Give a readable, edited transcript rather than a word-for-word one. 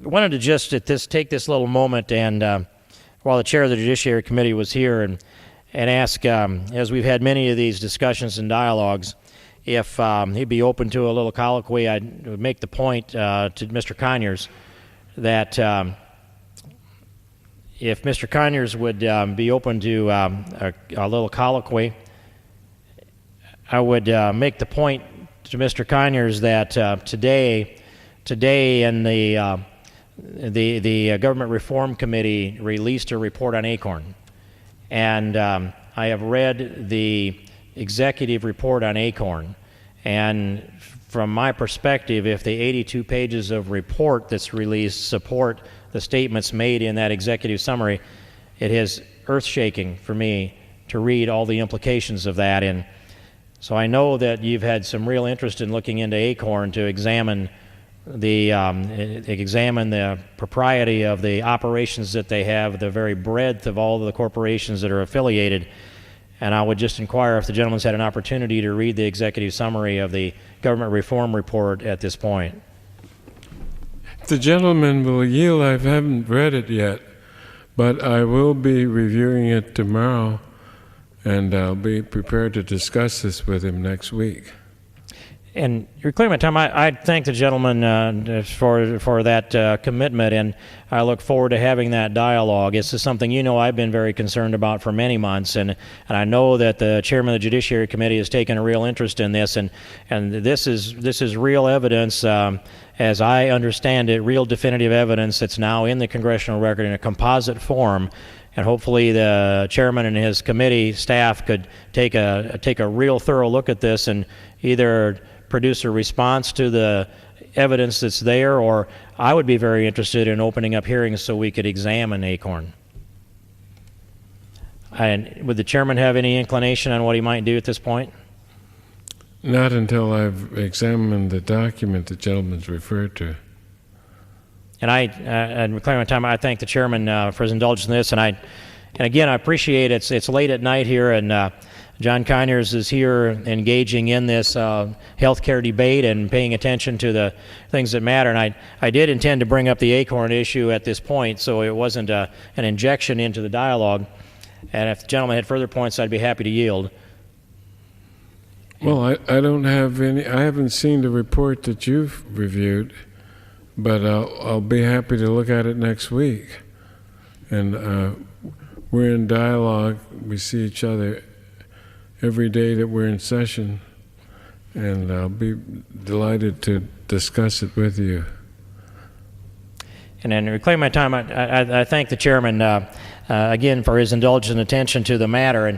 wanted to just take this little moment and while the chair of the Judiciary Committee was here and ask, as we've had many of these discussions and dialogues, if he'd be open to a little colloquy. I would make the point to Mr. Conyers that if Mr. Conyers would be open to a little colloquy, I would make the point to Mr. Conyers that today in the Government Reform Committee released a report on ACORN, and I have read the executive report on ACORN, and from my perspective, if the 82 pages of report that's released support the statements made in that executive summary, it is earth-shaking for me to read all the implications of that. And so I know that you've had some real interest in looking into ACORN to examine the propriety of the operations that they have, the very breadth of all of the corporations that are affiliated. And I would just inquire if the gentleman's had an opportunity to read the executive summary of the government reform report at this point. If the gentleman will yield, I haven't read it yet, but I will be reviewing it tomorrow, and I'll be prepared to discuss this with him next week. And you're clearing my time. I thank the gentleman for that commitment, and I look forward to having that dialogue. This is something I've been very concerned about for many months, and I know that the chairman of the Judiciary Committee has taken a real interest in this, and this is real evidence, as I understand it, real definitive evidence that's now in the congressional record in a composite form. And hopefully the chairman and his committee staff could take a real thorough look at this and either produce a response to the evidence that's there, or I would be very interested in opening up hearings so we could examine ACORN. And would the chairman have any inclination on what he might do at this point? Not until I've examined the document the gentleman's referred to. And and clearing my time, I thank the chairman for his indulgence in this, and again, I appreciate it's late at night here, and John Conyers is here engaging in this healthcare debate and paying attention to the things that matter. And I did intend to bring up the ACORN issue at this point, so it wasn't an injection into the dialogue. And if the gentleman had further points, I'd be happy to yield. Well, I don't have any. I haven't seen the report that you've reviewed, but I'll be happy to look at it next week. And we're in dialogue. We see each other every day that we're in session, and I'll be delighted to discuss it with you. And then, reclaim my time, I thank the chairman again for his indulgent attention to the matter. And